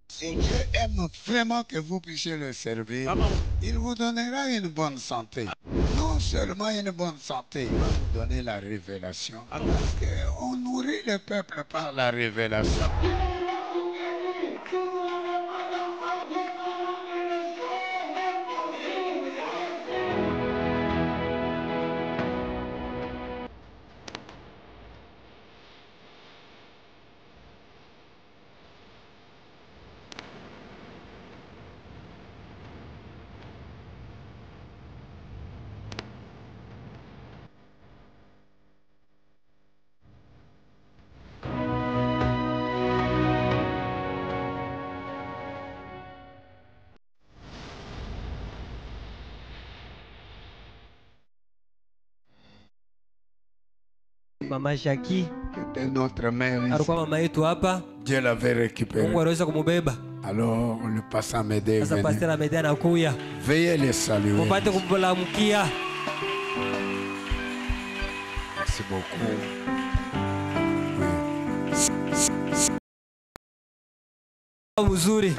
Si Dieu aime vraiment que vous puissiez le servir, il vous donnera une bonne santé. Non seulement une bonne santé, il va vous donner la révélation. Parce qu'on nourrit le peuple par la révélation. Mama Jackie C'était notre mère ici. alikuwa mama yetu hapa. Dieu l'avait récupéré. Mungu aliweza kumubeba. Alors le pasteur Amédée est Sasa venu. pasteur Amédée anakuya. Veuillez les saluer. Mupate kumlamukia. Merci beaucoup. Oui. Mzuri.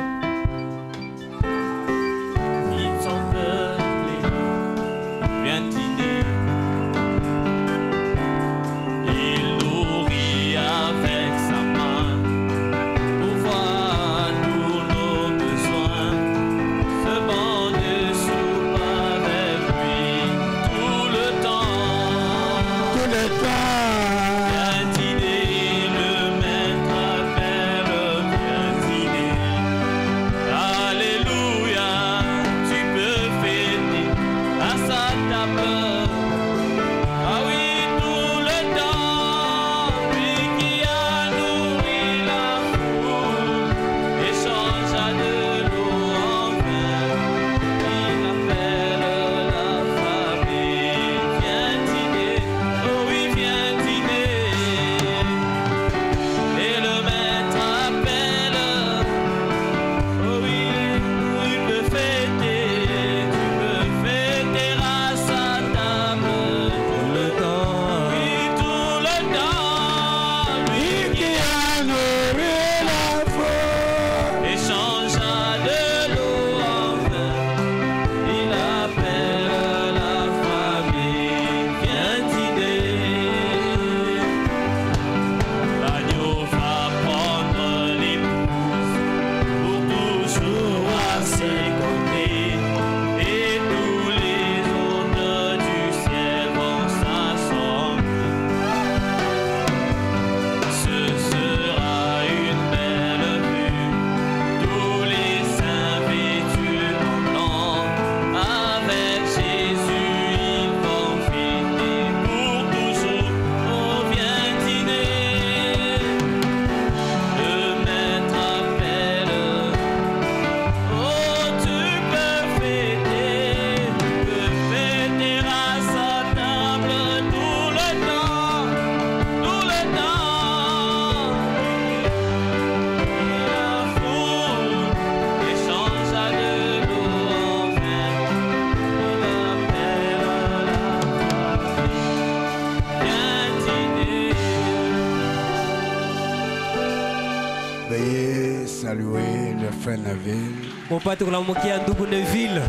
Veuillez saluer le frère Neville. Mupate kulamukia ndugu Neville.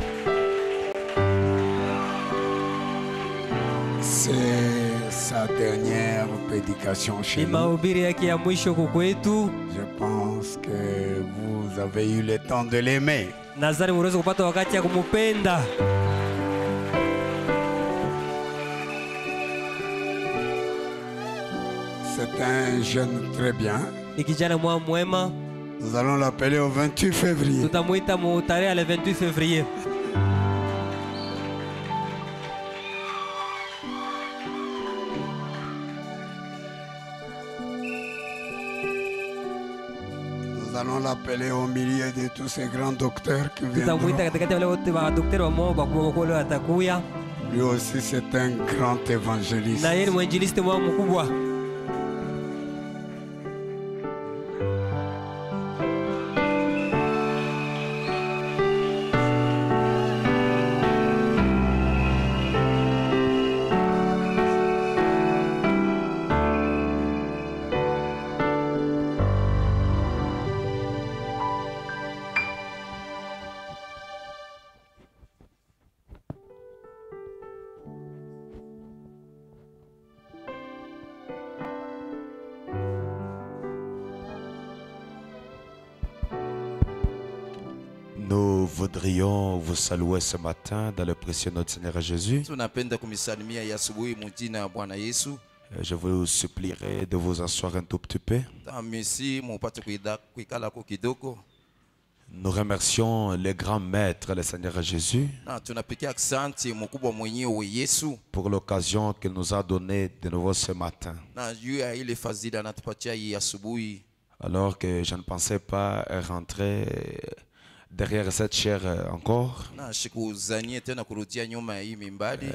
C'est sa dernière prédication chez Ni nous. mahubiri yake ya mwisho kukwetu. Je pense que vous avez eu le temps de l'aimer. Nazari mliweza kupata wakati ya kumupenda. C'est un jeune très bien. Ni kijana mwema. Nous allons l'appeler au 28 février. Tutamuita mu tarehe le 28 février. Nous allons l'appeler au milieu de tous ces grands docteurs qui Tutamuita viendront. katikati ya wale wote madaktari wa moyo bakubwa watakuya. Lui aussi, c'est un grand évangéliste. Na yeye ni mwinjilisti mwa mkubwa. Nous voudrions vous saluer ce matin dans le précieux de notre Seigneur Jésus. Tunapenda kumisalimia ya asubuhi mujina ya Bwana Yesu. Je vous supplierai de vous asseoir un tout petit peu. Tamisi mupate kuikala ko kidogo. Nous remercions le grand maître, le Seigneur Jésus, Na tunapikia asante mkubwa mwenyewe Yesu. pour l'occasion qu'il nous a donnée de nouveau ce matin. Na juu ya ile fadhila anatupatia hii asubuhi. Alors que je ne pensais pas rentrer derrière cette chair encore, Na sikuzanie tena kurudia nyuma ya hii mimbali.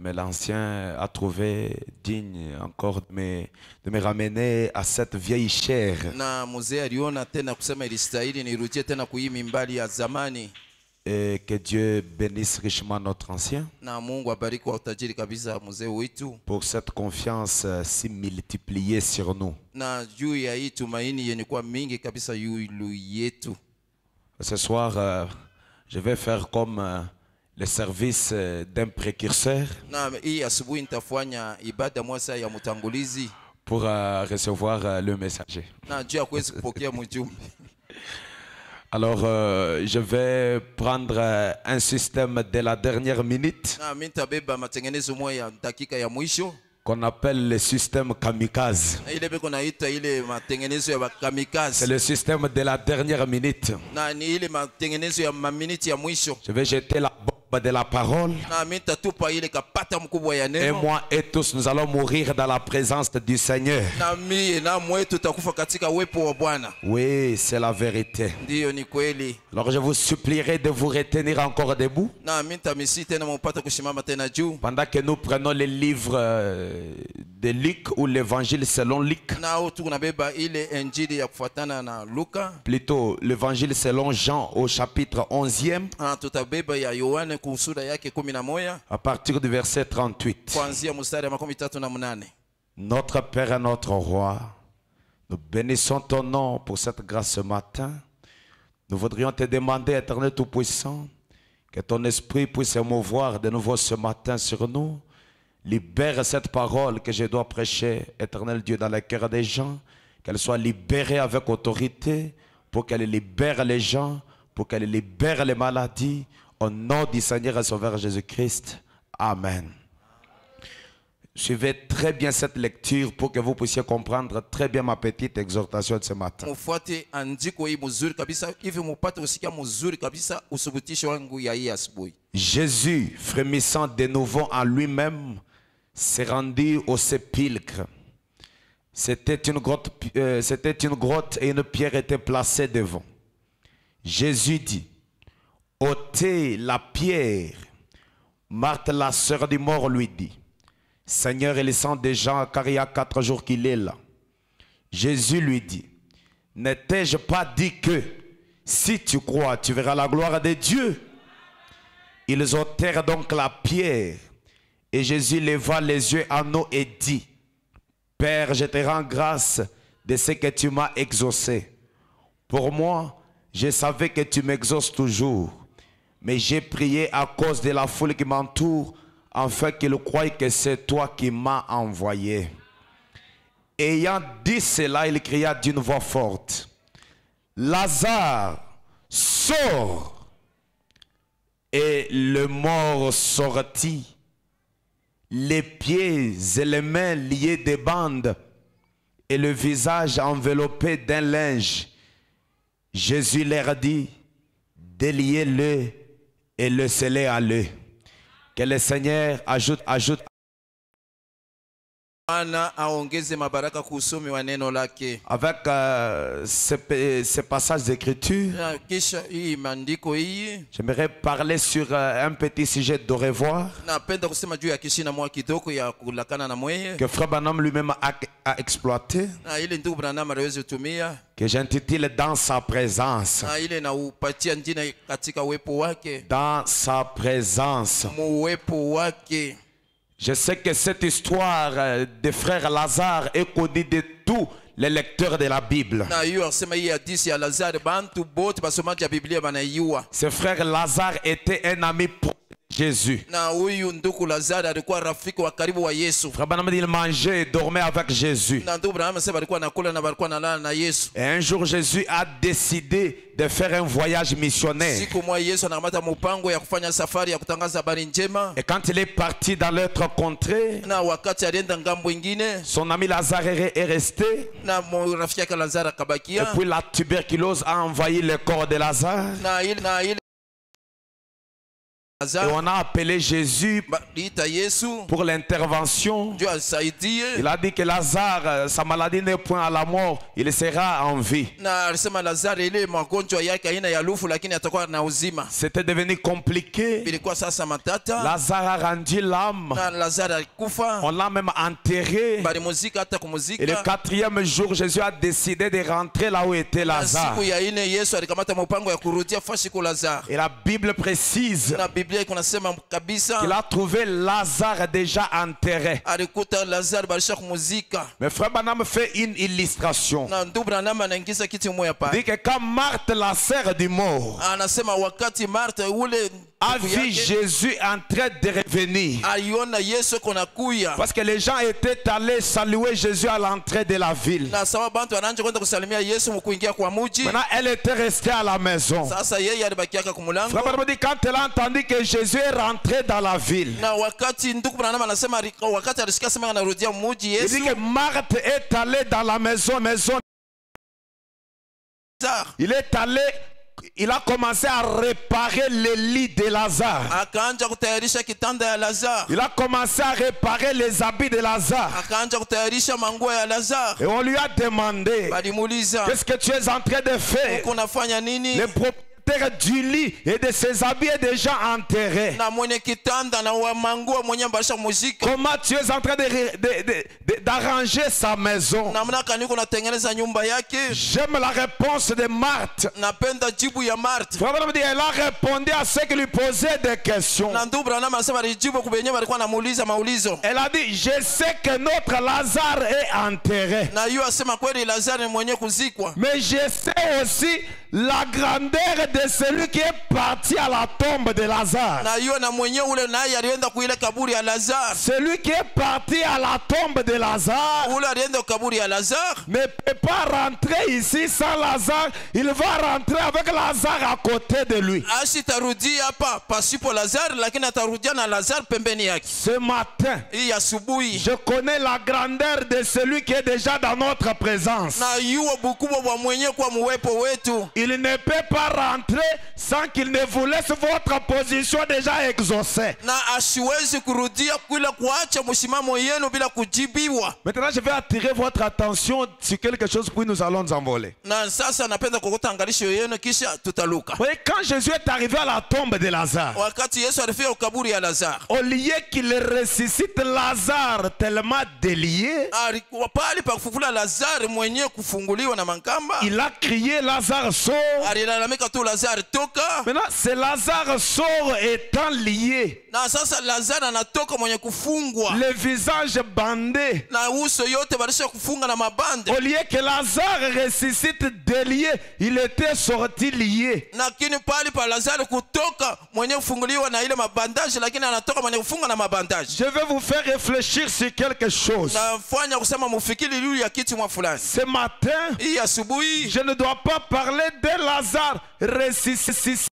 mais l'ancien a trouvé digne encore de me ramener à cette vieille chair. Na mzee aliona tena kusema ilistahili nirudie tena kuhii mimbali ya zamani. Et que Dieu bénisse richement notre ancien Na Mungu abariki kwa utajiri kabisa mzee wetu. pour cette confiance si multipliée sur nous. Na juu ya hii tumaini yenye kuwa mingi kabisa yulu yetu. Ce soir, je vais faire comme le service d'un précurseur Na hii asubuhi nitafanya ibada moja ya mtangulizi. pour recevoir le messager. Na juu ya kuweza kupokea mjumbe. Alors, je vais prendre un système de la dernière minute Na mimi nitabeba matengenezo moja ya dakika ya mwisho. qu'on appelle le système kamikaze. Na ile beko naita ile matengenezo ya kamikaze. C'est le système de la dernière minute. Na ni ile matengenezo ya maminiti ya mwisho. Je vais jeter la bombe de la parole. Na mimi nitatupa ile kapata mkubwa ya Et neno. moi et tous, nous allons mourir dans la présence du Seigneur. Na mimi na mwetu tutakufa katika uwepo wa Bwana. Oui, c'est la vérité. Ndiyo ni kweli. Alors je vous supplierai de vous retenir encore debout Na mimi nitamisi tena mpate kusimama tena juu. pendant que nous prenons les livres de Luc ou l'évangile selon Luc. Na au tunabeba ile injili ya kufuatana na Luka. Plutôt l'évangile selon Jean au chapitre 11e Na tutabeba ya Yohane kusura yake 11 à partir du verset 38. kuanzia mstari wa 38. Notre Père et notre Roi, nous bénissons ton nom pour cette grâce ce matin. Nous voudrions te demander, Éternel Tout-Puissant, que ton esprit puisse se mouvoir de nouveau ce matin sur nous. Libère cette parole que je dois prêcher, Éternel Dieu, dans le cœur des gens, qu'elle soit libérée avec autorité, pour qu'elle libère les gens, pour qu'elle libère les maladies, au nom du Seigneur et Sauveur Jésus-Christ. Amen. Suivez très bien cette lecture pour que vous puissiez comprendre très bien ma petite exhortation de ce matin. Mufuate andiko hii mzuri kabisa hivi mupate kusikia mzuri kabisa usubutisho wangu ya hii asubuhi. Jésus, frémissant de nouveau en lui-même, s'est rendu au sépulcre. C'était une grotte et une pierre était placée devant. Jésus dit, ôtez la pierre. Marthe, la sœur du mort, lui dit, Seigneur, il sent déjà car il y a 4 jours qu'il est là. Jésus lui dit, ne t'ai-je pas dit que si tu crois, tu verras la gloire de Dieu? Ils ôtèrent donc la pierre et Jésus leva les yeux en haut et dit, Père, je te rends grâce de ce que tu m'as exaucé. Pour moi, je savais que tu m'exauces toujours, mais j'ai prié à cause de la foule qui m'entoure, afin qu'ils croient que c'est toi qui m'as envoyé. Ayant dit cela, il cria d'une voix forte, Lazare, sors! Et le mort sortit, les pieds et les mains liés de bandes, et le visage enveloppé d'un linge. Jésus leur dit, déliez-le et laissez-le aller. Que le Seigneur ajoute avec ces passages d'écriture, j'aimerais parler sur un petit sujet de revoir que Frère Branham lui-même a exploité, que j'intitule Dans sa présence. Dans sa présence. Je sais que cette histoire de frère Lazare est connue de tous les lecteurs de la Bible. Ce frère Lazare était un ami pour Jésus. Frère Branham dit il mangeait et dormait avec Jésus. Et un jour Jésus a décidé de faire un voyage missionnaire. Et quand il est parti dans l'autre contrée, son ami Lazare est resté. Et puis la tuberculose a envahi le corps de Lazare. Et on a appelé Jésus pour l'intervention. Il a dit que Lazare, sa maladie n'est point à la mort, il sera en vie. C'était devenu compliqué. Lazare a rendu l'âme. On l'a même enterré. Et le 4e jour, Jésus a décidé de rentrer là où était Lazare. Et la Bible précise qu'il a trouvé Lazare déjà enterré. Mais Frère Branham fait une illustration. Il dit que quand Marthe, la sœur du mort, a vu Jésus en train de revenir, parce que les gens étaient allés saluer Jésus à l'entrée de la ville. Maintenant elle était restée à la maison. Frère Branham dit quand elle a entendu que Jésus est rentré dans la ville, il dit que Marthe est allée dans la maison. Il est allé, il a commencé à réparer le lit de Lazare. Il a commencé à réparer les habits de Lazare. Et on lui a demandé, qu'est-ce que tu es en train de faire? Le propriétaire du lit et de ses habits est déjà enterré. Comment tu es en train d'arranger sa maison? J'aime la réponse de Marthe. Elle a répondu à ceux qui lui posaient des questions. Elle a dit, je sais que notre Lazare est enterré, mais je sais aussi la grandeur de celui qui est parti à la tombe de Lazare. Celui qui est parti à la tombe de Lazare ne peut pas rentrer ici sans Lazare. Il va rentrer avec Lazare à côté de lui. Ce matin, je connais la grandeur de celui qui est déjà dans notre présence. Il ne peut pas rentrer sans qu'il ne vous laisse votre position déjà exaucée. Maintenant, je vais attirer votre attention sur quelque chose, puis nous allons nous envoler. Oui, quand Jésus est arrivé à la tombe de Lazare, au lieu qu'il ressuscite Lazare tellement délié, il a crié, Lazare sort. Maintenant, c'est Lazare sort étant lié, le visage bandé. Au lieu que Lazare ressuscite délié, il était sorti lié. Je vais vous faire réfléchir sur quelque chose. Ce matin, je ne dois pas parler de Lazare ressuscité,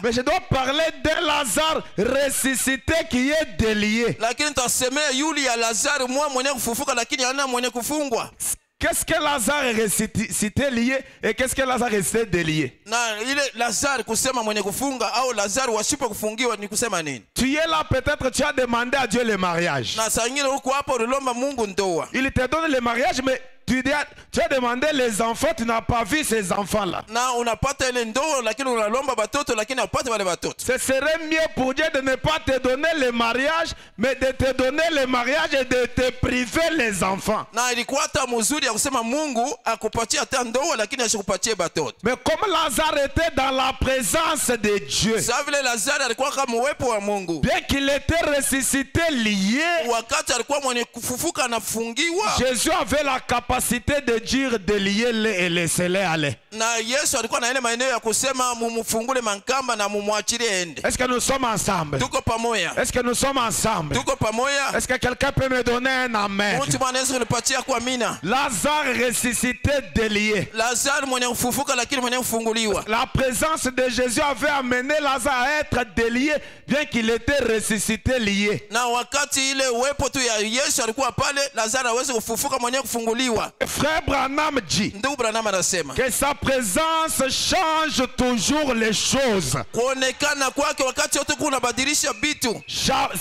mais je dois parler de Lazare ressuscité qui est délié. qu'est-ce que Lazare est ressuscité lié et qu'est-ce que Lazare est resté délié? Na ile Lazaro kusema mwenye kufunga au Lazaro wasipo kufungiwa ni kusema nini? Tu es là, peut-être tu as demandé à Dieu le mariage. Na saa nyingine huko hapo ulilomba Mungu ndoa. Il te donne le mariage, mais tu as demandé les enfants, tu n'as pas vu ces enfants-là. Na unapata ile ndoa lakini unalomba batoto lakini hupati wale batoto. Ce serait mieux pour Dieu de ne pas te donner le mariage, mais de te donner le mariage et de te priver les enfants. Na ilikuwa hata mzuri ya kusema Mungu akupatie hata ndoa lakini asikupatie batoto. Mais comme Lazare était dans la présence de Dieu, Sasa vile Lazaro alikuwa kama uwepo wa Mungu. bien qu'il était ressuscité lié, Wakati alikuwa mwenye kufufuka anafungiwa. Jésus avait la capacité de dire de lier et laisser-les aller. Na Yesu alikuwa na ile maeneo ya kusema mumufungule mankamba na mumwachilie ende. Est-ce que nous sommes ensemble? Tuko pamoja. Est-ce que nous sommes ensemble? Tuko pamoja. Est-ce que quelqu'un peut me donner un amen? Mtu anaweza kunipatia kwa mina. Lazare ressuscité délié. Lazaro mwenye kufufuka lakini mwenye kufunguliwa. La présence de Jésus avait amené Lazare à être délié, bien qu'il était ressuscité lié. Na wakati ile uwepo tu ya Yesu alikuwa pale, Lazaro hawezi kufufuka mwenye kufunguliwa. Frère Branham dit Ndugu Branham anasema que sa présence change toujours les choses. kuonekana kwake wakati yote kunabadilisha vitu.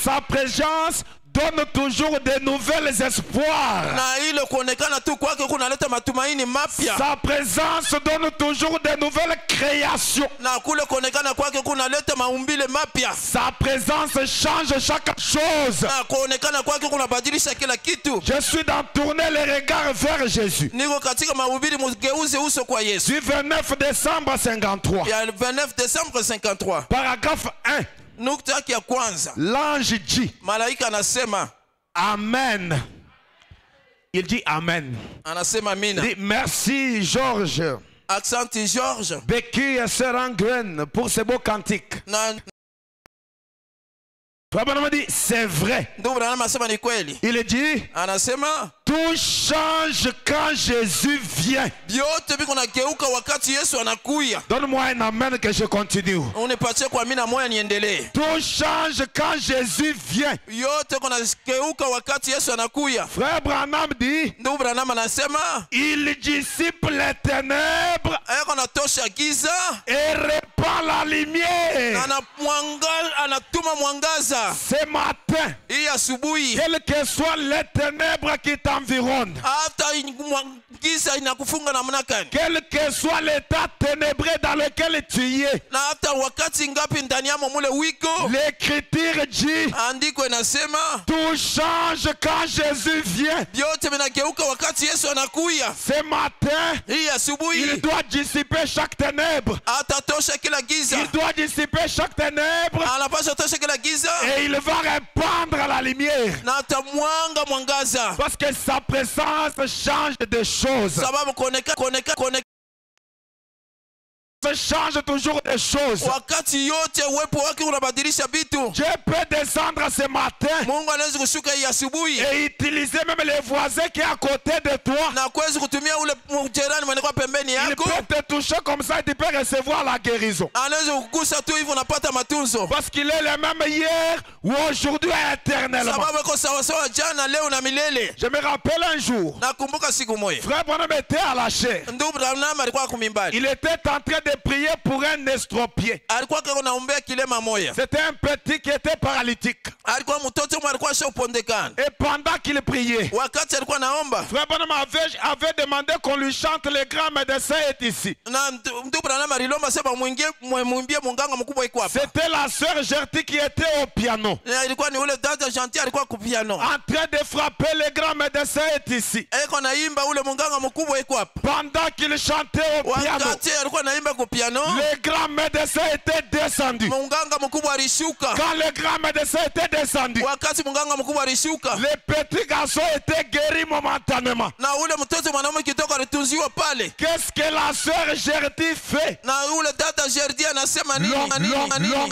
Sa présence donne toujours de nouvelles espoirs. Na ile kuonekana tu kwake kunaleta matumaini mapya. Sa présence donne toujours de nouvelles créations. Na kule kuonekana kwake kunaleta maumbile mapya. Sa présence change chaque chose. Na kuonekana kwake kunabadilisha kila kitu. Je suis dans tourner les regards vers Jésus. Niko katika mahubiri mgeuze uso kwa Yesu. Du 29 décembre 53. Ya 29 décembre 53. Paragraphe 1. Nukta yake ya kwanza. L'ange dit Malaika anasema Amen. Il dit Amen. Anasema amina. Il dit merci Georges. Accent Georges. Bécu et Sœur Angren pour ces beaux cantiques. Na Frère dit c'est vrai. ndugu Branham anasema ni kweli. Il dit Anasema tout change quand Jésus vient. vyote viko nageuka wakati Yesu anakuja. Donne-moi un amen que je continue. Unipatie kwa mina moya niendelee. Tout change quand Jésus vient. Yote kuna geuka wakati Yesu anakuja. Frère Branham dit Ndugu Branham anasema il dissipe les ténèbres eko natosha giza et répand la lumière. anatuma mwangaza. Ce matin, Hii asubuhi quelles que soient les ténèbres qui t'environnent, hata giza inakufunga namna gani, quel que soit l'état ténébreux dans lequel tu es, na hata wakati ngapi ndani yamo mule wiko, l'écriture dit andiko inasema tout change quand Jésus vient. vyote vinageuka wakati Yesu anakuja. Ce matin, Hii asubuhi il doit dissiper chaque ténèbre. atatosha kila giza. Il doit dissiper chaque ténèbre Anapaswa tosha kila giza et il va répandre la lumière. na atamwanga mwangaza. Parce que sa présence change de choses. Sababu kuonekana Change toujours des choses. wakati yote uwepo wake unabadilisha vitu. Dieu peut descendre ce matin Mungu anaweza kushuka hii asubuhi et utiliser même les voisins qui est à côté de toi. na kuweza kutumia ule jirani mwenye kwa pembeni Il yako, peut te toucher comme ça et tu peux recevoir la guérison. anaweza kukugusa tu hivyo unapata matunzo. Parce qu'il est le même hier ou aujourd'hui et éternellement. Sababu iko sawa sawa jana leo na milele. Je me rappelle un jour, Nakumbuka siku moja frère Branham était à la chair. ndugu Branham alikuwa kumimbani, Il était en train de prier pour un estropié. alikuwa naombea kilema moya. C'était un petit qui était paralytique. Alikuwa mtoto mmoja alikuwa shopondekana. Et pendant qu'il priait, Wakati alikuwa naomba frère Branham avait demandé qu'on lui chante le grand médecin est ici. na ndugu Branham alilomba sema mwimbie munganga mkubwa iko hapa. C'était la sœur Gertie qui était au piano. Na ilikuwa ni ule dada Gentil alikuwa ku piano. En train de frapper le grand médecin est ici. Eko naimba ule munganga mkubwa iko hapa. Pendant qu'il chantait au piano, Wakati alikuwa naimba ku piano, le grand médecin était descendu. munganga mkubwa alishuka. Quand le grand médecin était descendu, Wakati munganga mkubwa alishuka, le petit garçon était guéri momentanément. na ule mtoto mwanaume kidogo alitunziwa pale. Qu'est-ce que la sœur Gertie fait? Na ule dada Gerdi anasema nini? Long,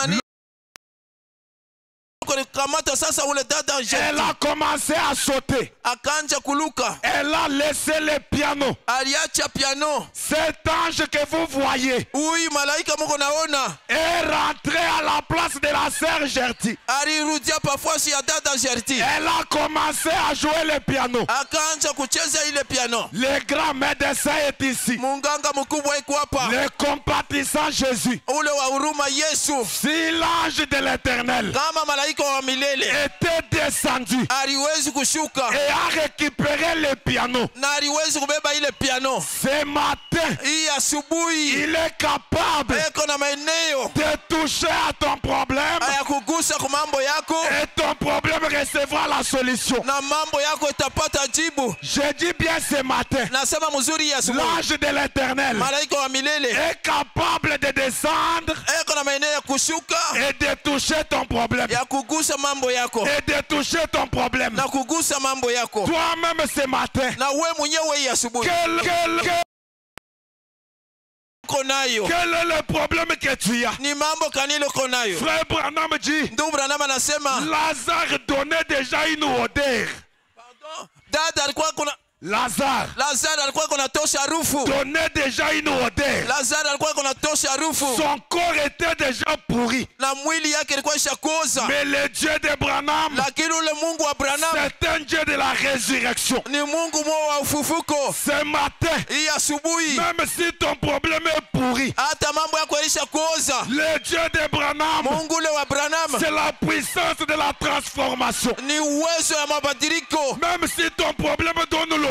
kukamata sasa ule dada Elle a commencé à sauter. akaanza kuluka, Elle a laissé le piano. aliacha piano. Cet ange que vous voyez Huyu malaika mko naona est rentré à la place de la sœur Gertie. alirudia pafasi ya dada Gertie, Elle a commencé à jouer le piano. akaanza kucheza ile piano. Le grand médecin est ici. Munganga mkubwa iko hapa, Le compatissant Jésus. ule wa huruma Yesu, Si l'ange de l'éternel kama malaika wa milele était descendu aliwezi kushuka et a récupéré le piano, na aliwezi kubeba ile piano, ce matin, hii asubuhi il est capable eko na maeneo de toucher à ton problème ya kugusa kwa mambo yako et ton problème recevra la solution. na mambo yako itapata jibu. Je dis bien ce matin, Nasema mzuri hii asubuhi, l'ange de l'éternel malaika wa milele est capable de descendre eko na maeneo ya kushuka et de toucher ton problème. ya kugusa mambo yako Et de toucher ton problème. na kugusa mambo yako. Toi-même ce matin, Na we mwenyewe hii asubuhi uko nayo quel est le problème que tu as? ni mambo kanile uko nayo. Frère Branham dit, Ndugu Branham anasema Lazare donnait déjà une odeur. dada alikuwa kuna Lazare Lazaro alikuwa kunatosha harufu. donnait déjà une odeur. Lazaro alikuwa kunatosha harufu. Son corps était déjà pourri. Na mwili yake ilikuwa ishakoza. Mais le Dieu de Branham, Lakini ule Mungu wa Branham c'est un Dieu de la résurrection. ni Mungu wa ufufuko. Ce matin, Hii asubuhi même si ton problème est pourri, hata mambo yako ilishakoza, le Dieu de Branham, Mungu ule wa Branham c'est la puissance de la transformation. ni uwezo ya mabadiliko. Même si ton problème donne l'odeur,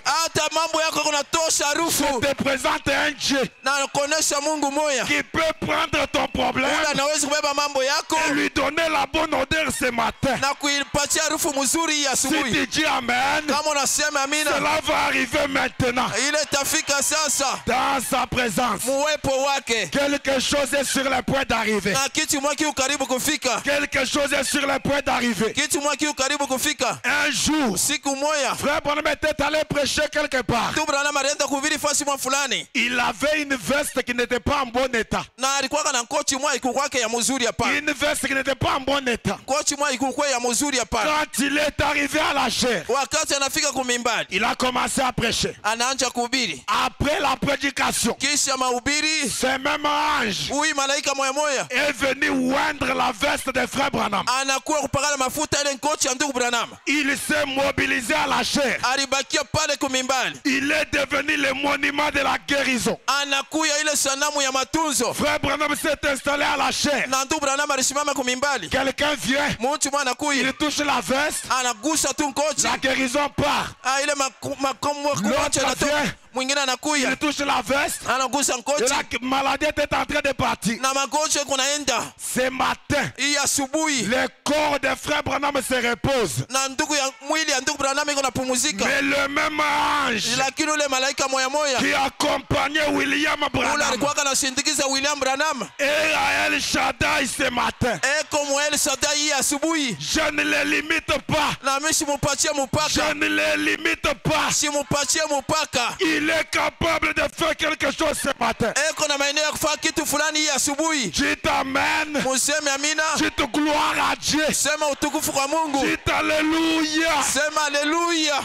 Hata mambo yako kunatosha harufu. je te présente un Dieu Na kuonesha Mungu moya qui peut prendre ton problème ule anaweza kubeba mambo yako et lui donner la bonne odeur ce matin. na kuipatia harufu mzuri hii Si asubuhi. tu dis Amen, Kama unasema amina, cela va arriver maintenant ile itafika sasa dans sa présence. muwepo wake. Quelque chose est sur le point d'arriver. Na kitu moja kiu karibu kufika. Quelque chose est sur le point d'arriver. Kitu moja kiu karibu kufika. Un jour, Siku moja frère Branham était allé prêcher quelque part. tu Branham alienda kuhubiri fasi mwa fulani Il avait une veste qui n'était pas en bon état. na alikuwa na kochi moja iko kwake ya mzuri hapa. Une veste qui n'était pas en bon état. Kochi moja iko kwa ya mzuri hapa. Quand il est arrivé à la chair, Wakati anafika kumimbani il a commencé à prêcher. anaanza kuhubiri. Après la prédication, Kisha mahubiri ce même ange huyu malaika moya moya est venu oindre la veste de frère Branham. anakuwa kupakala mafuta ile kochi ya ndugu Branham. Il s'est mobilisé à la chair. Alibakia pale kumimbani. Il est devenu le monument de la guérison. Anakuya ile sanamu ya matunzo. Frère Branham s'est installé à la chair. Na ndugu Branham alisimama kumimbani. Quelqu'un vient, Mtu mwana anakuya il touche la veste, anagusa tu kochi. la guérison part. Ile makomo L'autre vient, mwingine anakuya il touche la veste, anagusa et kochi la maladie était en train de partir. na magonjwa kunaenda. Ce matin, Hii asubuhi le corps de frère Branham se repose. na ndugu ya mwili ya ndugu Branham iko napumzika. Mais le même ange Lakini ule malaika moya moya qui accompagnait William ule Branham alikuwa anasindikiza William Branham et à El Shaddai ce matin, eko mwele sada hii asubuhi. je ne les limite pas. Na mimi simupatie mpaka, Je ne les limite pas. simupatie mpaka. Il est capable de faire quelque chose ce matin. Eko na maeneo ya kufanya kitu fulani hii asubuhi. Dites Amen. Museme amina. Dites gloire à Dieu. Sema utukufu kwa Mungu. Dites Alléluia. Sema haleluya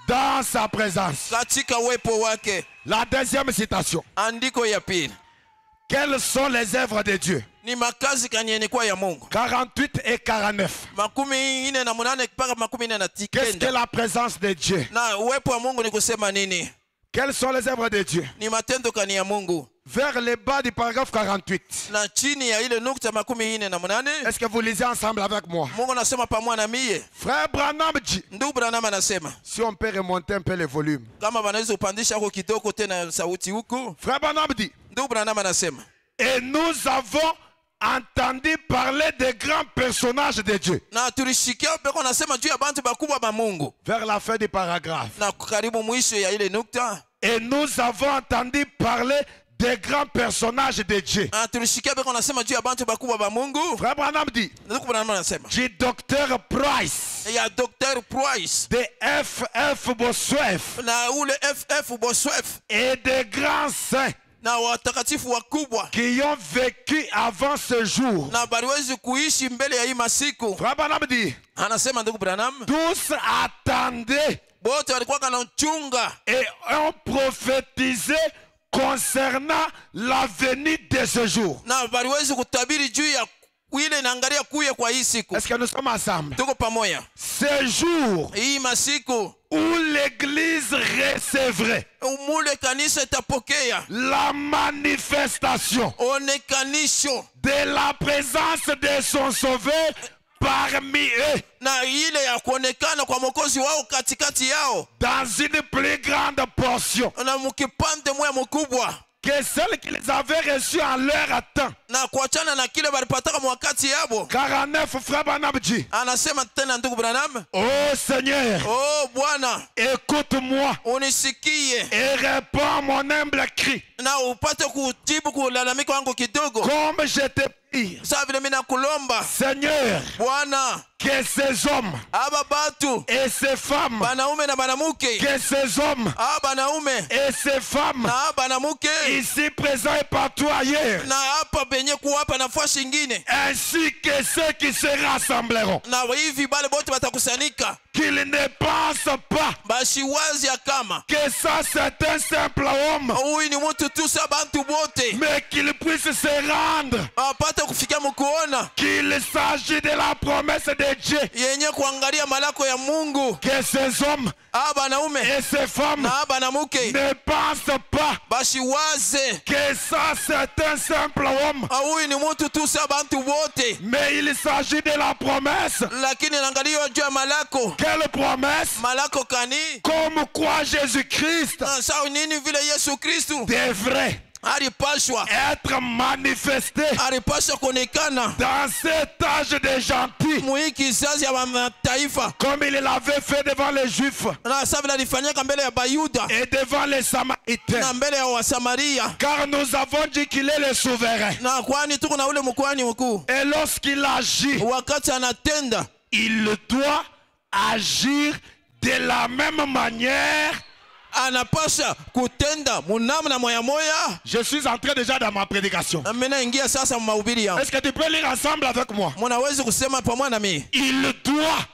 Dans sa présence. katika uwepo wake. La deuxième citation. Andiko ya pili Quelles sont les œuvres de Dieu? ni makazi kanyeni kwa ya Mungu. 48 et 49. Makumi ine na munane mpaka makumi ine na Qu'est-ce que kenda. la présence de Dieu? Na uwepo wa Mungu ni kusema nini? Quelles sont les œuvres de Dieu? Ni matendo kani ya Mungu. Vers le bas du paragraphe 48. Na chini ya ile nukta makumi ine na munane Est-ce que vous lisez ensemble avec moi? Mungu anasema pamoja na mie. Frère Branham dit, Ndugu Branham anasema si on peut remonter un peu le volume. kama wanaweza upandisha huko kidogo tena sauti huko. Frère Branham dit, Ndugu Branham anasema et nous avons entendu parler des grands personnages de Dieu. na tulishikia peko anasema juu ya bantu bakubwa ba Mungu. Vers la fin du paragraphe. Na karibu mwisho ya ile nukta Et nous avons entendu parler des grands personnages de Dieu. tulishikia peko anasema juu ya bantu bakubwa ba Mungu. Frère Branham dit, Ndugu Branham anasema du docteur Price, ya Dr. Price de F.F. Bossuet na ule FF Bossuet et des grands saints na watakatifu wakubwa qui ont vécu avant ce jour. na baliwezi kuishi mbele ya hii masiku. Frère Branham dit, Anasema ndugu Branham, tous attendaient bote walikuwa kanachunga et ont prophétisé concernant la venue de ce jour. na baliwezi kutabiri juu ya ile inaangalia kuya kwa hii siku. Est-ce que nous sommes ensemble? Tuko pamoja. Ce jour Hii masiku où l'église recevrait mule kanisa itapokea la manifestation onekanisho de la présence de son sauveur parmi eux na ile ya kuonekana kwa mwokozi wao katikati yao dans une plus grande portion na mkipande moya mkubwa que celle qu'ils avaient reçue en leur temps. na kuachana na kile balipataka mwakati yabo. 49 Frère Branham dit, Anasema tena ndugu Branham, oh Seigneur, oh Bwana, écoute-moi unisikie et réponds à mon humble cri. na upate kujibu kulalamika wangu kidogo. Comme je te prie, Sasa vile mimi nakulomba Seigneur, Bwana, que ces hommes aba batu et ces femmes, banaume na banamuke, que ces hommes aba banaume et ces femmes na banamuke ici présents et partout ailleurs, na hapa benye kuwapa nafasi ingine ainsi que ceux qui se rassembleront, na hivi bale bote batakusanika, qu'ils ne pensent pas bashiwazi ya kama que ça c'est un simple homme, huyu ni mtu tu sa bantu bote mais qu'ils puissent se rendre apate kufikia mkuona qu'il s'agit de la promesse de Dieu, yenye kuangalia malako ya Mungu. que ces hommes Aba banaume et ces femmes na banamuke ne pensent pas bashiwaze que ça c'est un simple homme, huyu ni mtu tu sa bantu bote, mais il s'agit de la promesse. lakini naangalia juu ya malako. Quelle promesse? Malako kani Comme quoi Jésus-Christ na sawa nini vile Yesu Kristu devrait alipashwa être manifesté alipashwa kuonekana dans cet âge de gentils, muhii kizazi ya mataifa, comme il l'avait fait devant les Juifs na sawa vile alifanyika mbele ya Bayuda et devant les Samaritains. na mbele ya Wasamaria, Car nous avons dit qu'il est le souverain. na kwani tuko na ule mkuhani mkuu. Et lorsqu'il agit, Wakati anatenda il doit agir de la même manière. anapasha kutenda munamna moya moya. Je suis entré déjà dans ma prédication. Mimi naingia sasa mahubiri yangu. Est-ce que tu peux lire ensemble avec moi? Mnaweza kusema pamoja na mimi. Il doit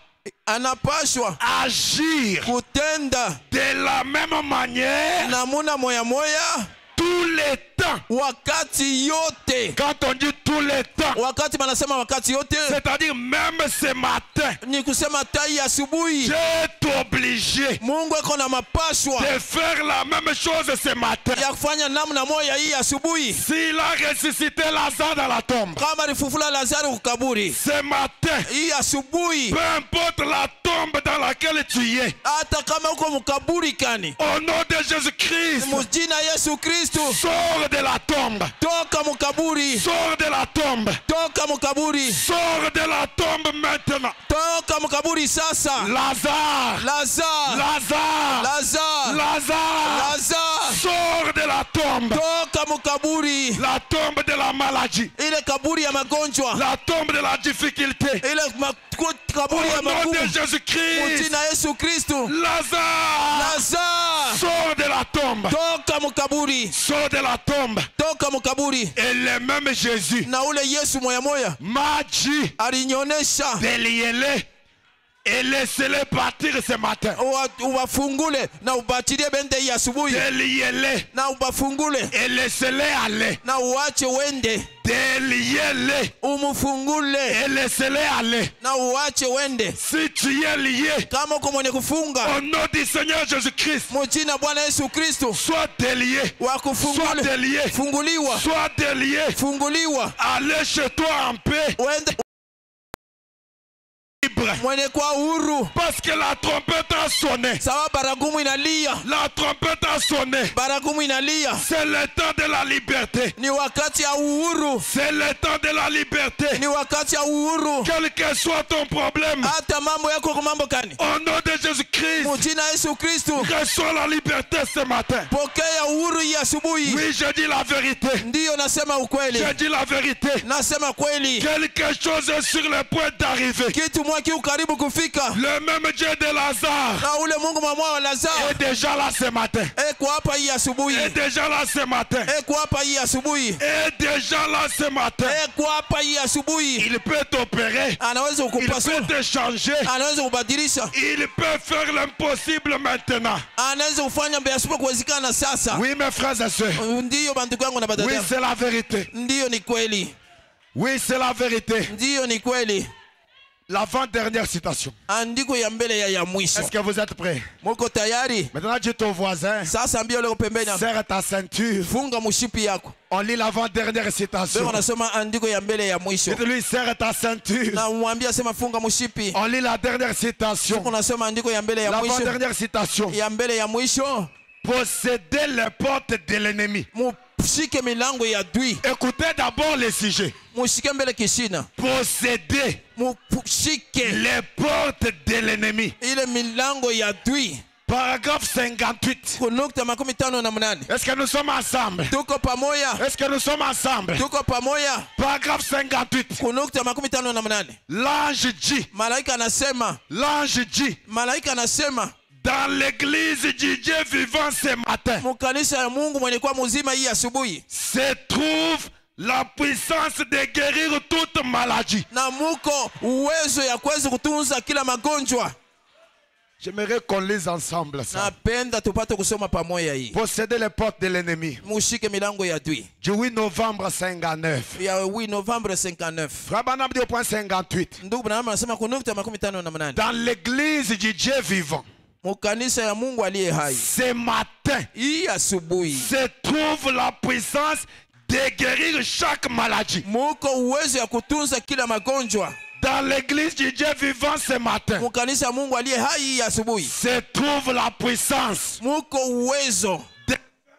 Anapashwa agir kutenda de la même manière namuna moya moya tous les temps. wakati yote. Quand on dit tous les temps, Wakati manasema wakati yote c'est-à-dire même ce matin, ni kusema tai asubuhi. Dieu est obligé Mungu ako na mapashwa de faire la même chose ce matin. ya kufanya namna moya hii asubuhi. S'il a ressuscité Lazare dans la tombe, Kama alifufula Lazaro kukaburi ce matin, hii asubuhi, peu importe la tombe dans laquelle tu es, hata kama uko mkaburi kani, au nom de Jésus-Christ, mujina Yesu Kristu, sors de la tombe, toka mkaburi, sors de la tombe, toka mkaburi, sors de la tombe maintenant. toka mkaburi sasa. Lazare, Lazaro, Lazare, Lazaro, Lazare, Lazaro, sors de la tombe, toka mkaburi, la tombe de la maladie, ile kaburi ya magonjwa, la tombe de la difficulté. ile kaburi ya Au nom magumu, de Jésus-Christ, mujina Yesu Kristu. Lazare, Lazaro, sors de la tombe, toka mkaburi, sors de la tombe. toka mkaburi. Et le même Jésus Na ule Yesu moya moya m'a dit alinyonyesha de lier et laissez-les partir ce matin. ubafungule na ubatilie bende hii asubuhi, Déliez-les na ubafungule et laissez-les aller. na uache wende. Déliez-les Umufungule et laissez-les aller. na uache wende. Si tu es lié, Kama uko mwenye kufunga, au nom du Seigneur Jésus-Christ, mujina Bwana Yesu Kristo, sois délié, sois wakufungule, délié, funguliwa, sois délié. funguliwa, Allez chez toi en paix, wende libre. mwenye kwa huru. Parce que la trompette a sonné. Sawa, baragumu inalia, La trompette a sonné. baragumu inalia. C'est le temps de la liberté. Ni wakati ya uhuru, C'est le temps de la liberté. ni wakati ya uhuru. Quel que soit ton problème, Hata mambo yako kwa mambo kani, au nom de Jésus-Christ, mujina Yesu Kristo, reçois la liberté ce matin. pokea uhuru hii asubuhi. Oui, je dis la vérité. Ndiyo, nasema ukweli, Je dis la vérité. nasema kweli. Quelque chose est sur le point d'arriver. Kitu moja kiu karibu kufika. Le même Dieu de Lazare Na ule Mungu mwa wa Lazaro est déjà là ce matin. eko hapa hii asubuhi. Est déjà là ce matin. Eko hapa hii asubuhi. Est déjà là ce matin. Eko hapa hii asubuhi. Il peut t'opérer. Anaweza Il kukupasua. peut te changer. Anaweza kubadilisha. Il peut faire l'impossible maintenant. Anaweza kufanya biashara kuwezekana sasa. Oui, mes frères et sœurs. Ndiyo bandugu yangu na Oui, badada. c'est la vérité. Ndiyo ni kweli. Oui, c'est la vérité. Ndiyo ni kweli. L'avant-dernière citation. Andiko ya mbele ya mwisho. Est-ce que vous êtes prêts? Muko tayari? Maintenant, dis ton voisin. Sasa ambia ule pembeni. Serre ta ceinture. Funga mushipi yako. On lit l'avant-dernière citation. Leo nasoma andiko ya mbele ya mwisho. Dites-lui, serre ta ceinture. Na mwambia sema funga mushipi. On lit la dernière citation. Unasoma andiko ya mbele ya mwisho. L'avant-dernière citation. Ya mbele ya mwisho. Posséder les portes de l'ennemi. Mushike milango ya adui. Écoutez d'abord les sujets. Mushike mbele kishina. Posséder Mushike les portes de l'ennemi. ile milango ya adui. Paragraphe 58. Kunukta 58. Est-ce que nous sommes ensemble? Tuko pamoja. Est-ce que nous sommes ensemble? Tuko pamoja. Paragraphe 58. Kunukta 58. L'ange dit. Malaika anasema. L'ange dit. Malaika anasema. Dans l'église du Dieu vivant ce matin. Mukanisa ya Mungu mwenye kwa mzima hii asubuhi. Se trouve la puissance de guérir toute maladie. Na muko uwezo ya kuweza kutunza kila magonjwa. J'aimerais qu'on lise ensemble ça. Napenda tupate kusoma pamoja hii. Posséder les portes de l'ennemi. Mushike milango ya adui. Du 8 novembre 59. Ya 8 novembre 59. Frère Branham dit au point 58. Ndugu Branham anasema kunukta 58. Dans l'église du Dieu vivant. Mukanisa ya Mungu aliye hai. Ce matin. Hii asubuhi. Se trouve la puissance de guérir chaque maladie. Muko uwezo ya kutunza kila magonjwa. Dans l'église du Dieu vivant ce matin. Mukanisa ya Mungu aliye hai hii asubuhi. Se trouve la puissance. Muko uwezo de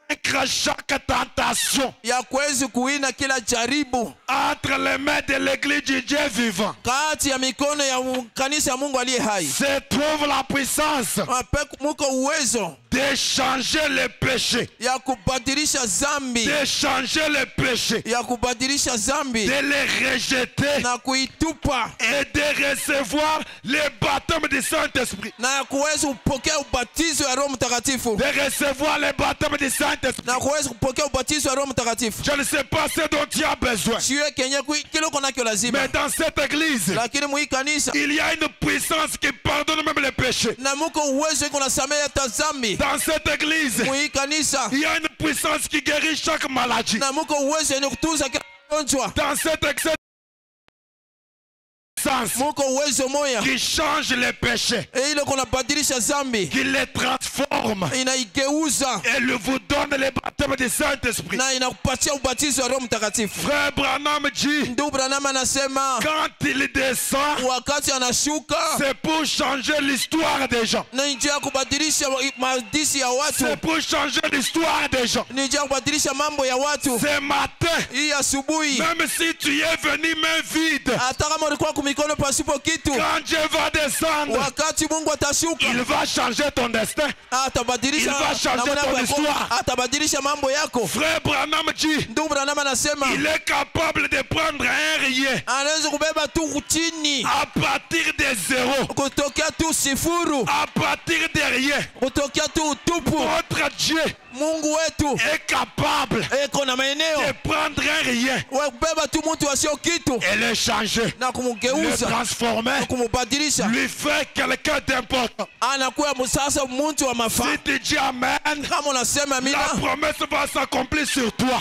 vaincre chaque tentation. Ya kuweza kuina kila jaribu. Entre les mains de l'église du Dieu vivant. Kati ya mikono ya kanisa ya Mungu aliye hai. Se trouve la puissance. Muko uwezo de changer les péchés. Ya kubadilisha zambi. De changer les péchés. Ya kubadilisha zambi. De les rejeter. Na kuitupa. Et de recevoir le baptême du Saint-Esprit. Na kuweza kupokea ubatizo ya Roho Mtakatifu. De recevoir le baptême du Saint-Esprit. Na kuweza kupokea ubatizo ya Roho Mtakatifu. Je ne sais pas ce dont tu as besoin. Mais dans cette église, il y a une puissance qui pardonne même les péchés. Dans cette église, il y a une puissance qui guérit chaque maladie. Dans cette église, qui change les péchés, qui les transforme et vous donne le baptême du Saint-Esprit. Frère Branham dit, quand il descend, c'est pour changer l'histoire des gens. C'est pour changer l'histoire des gens. Ce matin, même si tu es venu main vide, quand Dieu va descendre, il va changer ton destin. Il va changer ton histoire. Frère Branham dit, il est capable de prendre un rien à partir de zéro, à partir de rien. Notre Dieu est capable de prendre un rien et le changer, le transformer, lui faire quelqu'un d'important. Si tu dis Amen, la promesse va s'accomplir sur toi.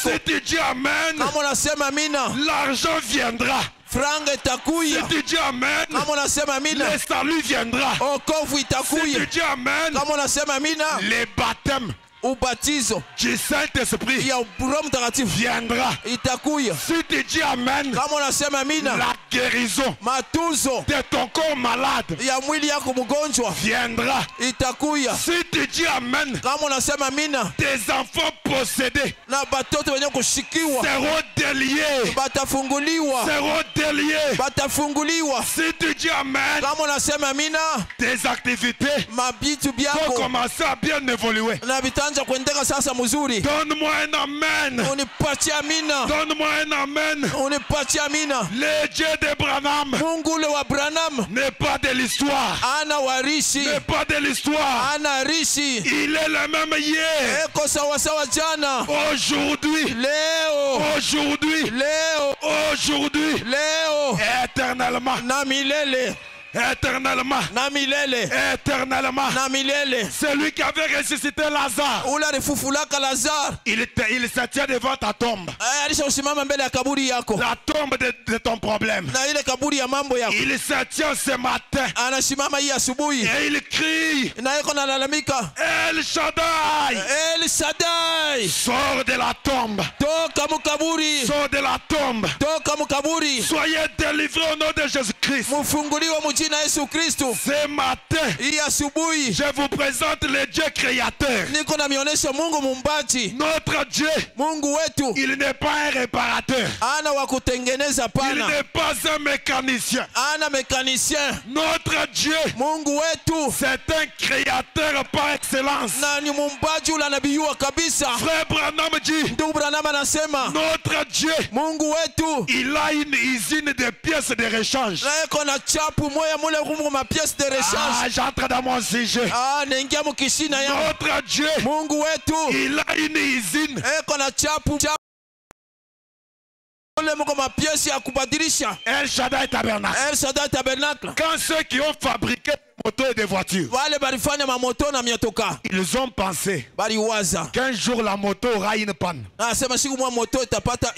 Si tu dis Amen, l'argent viendra. Si tu dis Amen, le salut viendra. Si tu dis Amen, les baptêmes du Saint-Esprit viendra. Si tu dis Amen, la guérison de ton corps malade viendra. Si tu dis Amen, tes enfants possédés seront déliés. Seront déliés. Si tu dis Amen, tes activités vont commencer à bien évoluer. inaanza kuendeka sasa mzuri. Donne-moi un amen. Unipatie amina. Donne-moi un amen. Unipatie amina. Le Dieu de Branham Mungu ule wa Branham n'est pas de l'histoire. ana warishi. N'est pas de l'histoire. Ana rishi. Il est le même hier. Eko sawa sawa jana. Aujourd'hui. Leo. Aujourd'hui. Leo. Aujourd'hui. Leo. Éternellement. Na milele. Éternellement. Na milele. Éternellement. Na milele. Celui qui avait ressuscité Lazare. Ule alifufulaka Lazare. Il se tient devant ta tombe. Alishasimama mbele ya kaburi yako. La tombe de ton problème. Na ile kaburi ya mambo yako. Il se tient ce matin. Anasimama hii asubuhi. Et il crie. Na yeko nalalamika. El Shaddai. El Shaddai. Sors de la tombe. Toka mukaburi. Sors de la tombe. Toka mukaburi. Soyez délivrés au nom de Jésus-Christ. Mufunguliwe mujina Yesu Kristo. Ce matin, Hii asubuhi. je vous présente le Dieu créateur. Niko na mionyesho Mungu mumbaji. Notre Dieu, Mungu wetu. il n'est pas un réparateur. Ana wa kutengeneza Il pana. n'est pas un mécanicien. Ana mekanisien. Notre Dieu, Mungu wetu. c'est un créateur par excellence. Na ni mumbaji ule anabiyua kabisa. Frère Branham dit, Ndugu Branham anasema. notre Dieu, Mungu wetu. il a une usine de pièces de rechange. Na yeko na chapu moya mule kumu ma pièce de rechange. J'entre dans mon sujet. Naingia mukishina ya. Notre Dieu, Mungu wetu. il a une usine. Eko na chapu. Ule muko ma pièce ya kubadilisha. El Shaddai Tabernacle. El Shaddai Tabernacle. Quand ceux qui ont fabriqué des motos et des voitures, Wale balifanya mamoto na miotoka. ils ont pensé Baliwaza. qu'un jour la moto aura une panne. Nasema siku mwa moto itapata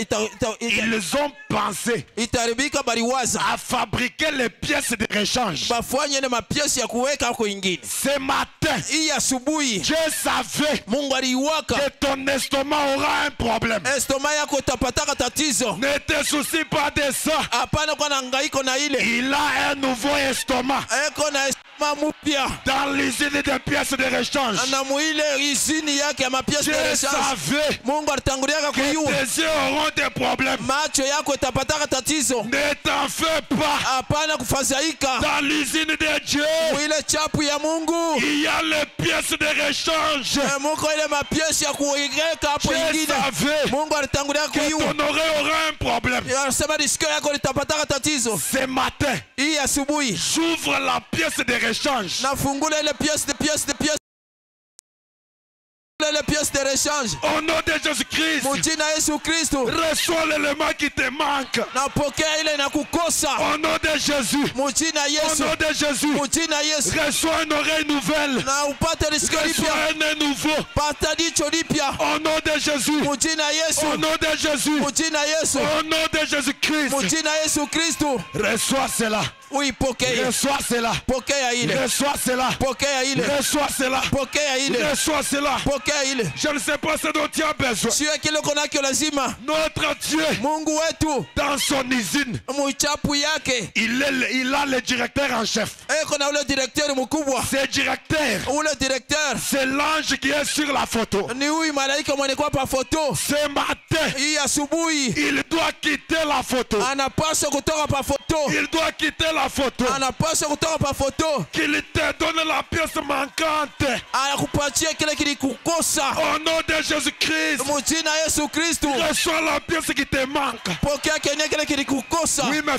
Ils ont pensé itaribika, baliwaza. à fabriquer les pièces de rechange. Bafanye na mapiesi ya kuweka huko ingine. Ce matin, Hii asubuhi Dieu savait Mungu aliwaka. que ton estomac aura un problème. Estoma yako itapataka tatizo. Ne te soucie pas de ça. Hapana kwa na hangaiko na ile. Il a un nouveau estomac Eko na estoma mupya. dans l'usine de pièces de rechange. Na muile izini yake ya mapiesi Dieu de rechange. savait Mungu alitangulia que kuyua. tes yeux auront des problèmes. Macho yako itapataka tatizo. Ne t'en fais pas. Hapana kufadhaika. Dans l'usine de Dieu, Muile chapu ya Mungu. il y a les pièces de rechange. Muko ile mapiesi ya kuweka hapo Dieu ingine. savait Mungu alitangulia que kuyua. ton oreille aura un problème. Anasema risikio yako litapataka tatizo. Ce matin, Hii asubuhi j'ouvre la pièce de rechange. nafungula ile pièce de rechange. Au nom de Jésus-Christ, Mujina Yesu Kristo. reçois l'élément qui te manque. Napokea ile na kukosa. Au nom de Jésus, Mujina au Yesu. nom de Jésus, Mujina Yesu. reçois une oreille nouvelle. Na upate risikio Reçois lipya. un nez nouveau. Pata jicho lipya. Au nom de Jésus, Mujina Yesu. au nom de Jésus, Mujina Yesu. au nom de Jésus-Christ, Mujina Yesu Kristo. reçois cela. Uipokee. Reçois cela. Pokea ile. Reçois cela. Pokea ile. Reçois cela. Pokea ile. Reçois cela. Pokea ile. Je ne sais pas ce dont tu as besoin. Sio kile konakyo lazima. Notre Dieu, Mungu wetu dans son usine, muchapu yake. il a le directeur en chef. Eko na ule directeur mkubwa. Ce directeur, Ule directeur c'est l'ange qui est sur la photo. ni huyu malaika mwenye kwa pa foto. Ce matin, Hii asubuhi il doit quitter la photo. anapaswa kutoka pa foto. Il doit quitter la photo. Anapaswa kutoka pa foto. Qu'il te donne la pièce manquante. Anakupatia kile kilikukosa. Au nom de Jésus-Christ, Mujina Yesu Kristo. reçois la pièce qui te manque. Pokea kile kilikukosa. Oui, mais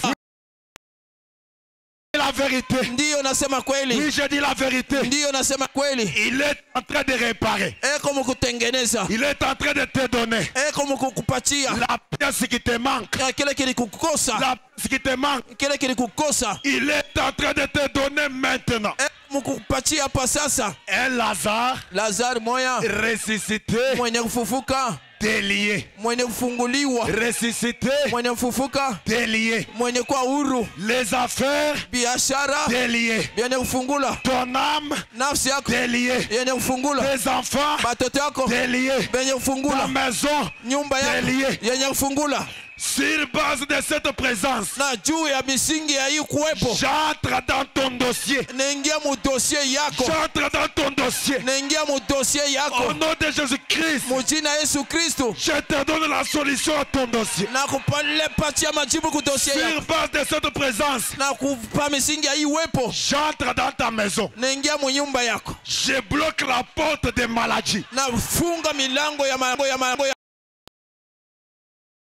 la vérité. Ndiyo nasema kweli. Oui, je dis la vérité. Ndiyo nasema kweli. Il est en train de réparer. Eko mkutengeneza. Il est en train de te donner Eko mkukupatia la pièce qui te manque. kile kilikukosa. La pièce qui te manque. Kile kilikukosa. Il est en train de te donner maintenant. Mkukupatia hapa sasa. Un Lazare Lazaro moya ressuscité, mwenye kufufuka, délié. mwenye kufunguliwa, Ressuscité, mwenye kufufuka, délié. mwenye kwa huru, Les affaires, biashara délié. yenye kufungula, Ton âme, nafsi yako délié. yenye kufungula, Tes enfants, batoto yako délié. yenye Ta kufungula, maison, nyumba yako délié. yenye kufungula. Sur base de cette présence, na juu ya misingi ya hii kuwepo, j'entre dans ton dossier. naingia mu dossier yako, J'entre dans ton dossier. naingia mu dossier Au yako nom de Jésus-Christ, mu jina Yesu Kristo, je te donne la solution à ton dossier. na kupatia majibu ku dossier Sur yako, base de cette présence, na kupa misingi ya hii uwepo, j'entre dans ta maison. naingia mu nyumba yako, Je bloque la porte des maladies. na funga milango ya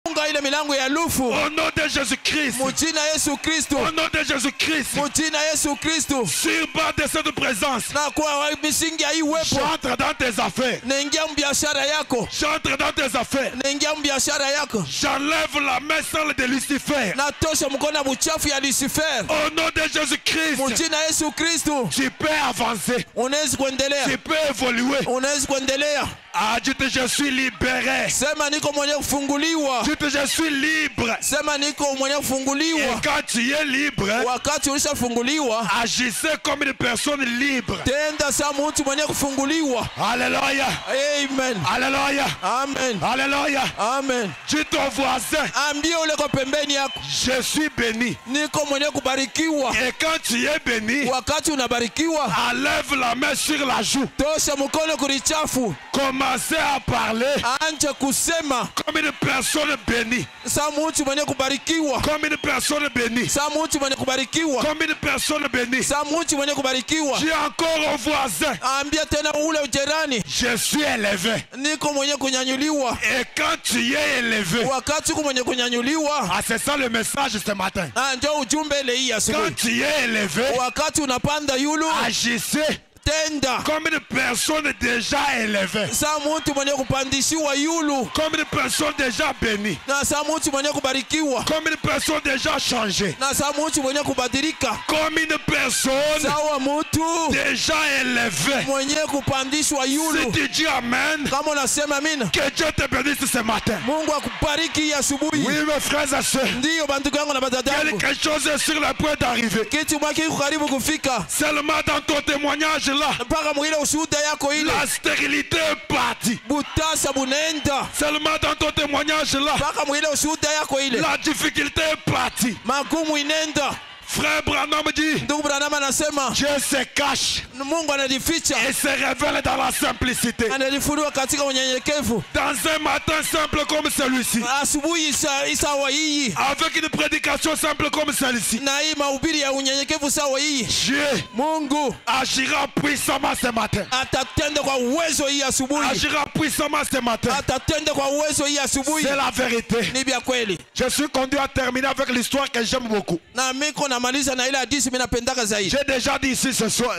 funga ile milango ya lufu Au nom de Jésus-Christ. mu jina Yesu Kristo, Au nom de Jésus-Christ. mu jina Yesu Kristo, Sur base de cette présence, na kwa misingi ya hii uwepo, j'entre dans tes affaires. naingia mu biashara yako, J'entre dans tes affaires. naingia mu biashara yako, J'enlève la main sale de Lucifer. natosha mkono buchafu ya Lucifer Au nom de mu Jésus-Christ, jina Yesu Kristo. tu peux avancer. Unaweza kuendelea, Tu peux évoluer. unaweza kuendelea. Ah, dites, je suis libéré. Sema niko mwenye kufunguliwa, Dites, je suis libre. sema niko mwenye Et kufunguliwa. quand tu es libre, Wakati ulishafunguliwa, agissez comme une personne libre. tenda sa mtu mwenye kufunguliwa. Alléluia. Amen, Alléluia. amen, Alléluia. amen. Dis ton voisin, Ambia ule kwa pembeni yako, je suis béni. niko mwenye kubarikiwa. Et quand tu es béni, Wakati unabarikiwa, enlève la main sur la joue. tosha mkono kulichafu, Commencez à parler anje kusema comme une personne bénie. sa mtu mwenye kubarikiwa, Comme une personne bénie. sa mtu mwenye kubarikiwa, Comme une personne bénie. sa mtu mwenye kubarikiwa. Dis encore au voisin, Ambia tena ule ujirani, je suis élevé. niko mwenye kunyanyuliwa. Et quand tu es élevé, Wakati uko mwenye kunyanyuliwa, ah, c'est ça le message ce matin. ndio ujumbe ile hii Quand asubuhi. tu es élevé, Wakati unapanda yulu, agissez tenda comme une personne déjà élevée. sa mtu mwenye kupandishiwa yulu, Comme une personne déjà bénie. na sa mtu mwenye kubarikiwa, Comme une personne déjà changée. na sa mtu mwenye kubadilika, Comme une personne sawa mtu déjà élevée. mwenye kupandishwa Si yulu. tu dis Amen, Kama unasema amina, que Dieu te bénisse ce matin. Mungu akubariki hii asubuhi. Oui, mes frères et sœurs. Ndiyo bandugu yangu na badadangu, Quelque chose est sur le point d'arriver. kitu mwaki kiko karibu kufika, Seulement dans ton témoignage là, mpaka mwile ushuhuda yako ile la stérilité est partie. butasa bunaenda, Seulement dans ton témoignage là, mpaka mwile ushuhuda yako ile la difficulté est partie. magumu inenda. Frère Branham dit, Ndugu Branham anasema Dieu se cache Mungu anajificha, et se révèle dans la simplicité. anajifunua katika unyenyekevu. Dans un matin simple comme celui-ci, Asubuhi sawa hii avec une prédication simple comme celle-ci, na hii mahubiri ya unyenyekevu sawa hii, Dieu Mungu agira puissamment ce matin. atatenda kwa uwezo hii asubuhi, Agira puissamment ce matin. atatenda kwa uwezo hii asubuhi. C'est la vérité. Ni vya kweli, Je suis conduit à terminer avec l'histoire que j'aime beaucoup. na miko namaliza na ile hadithi mimi napendaka zaidi, J'ai déjà dit ici ce soir.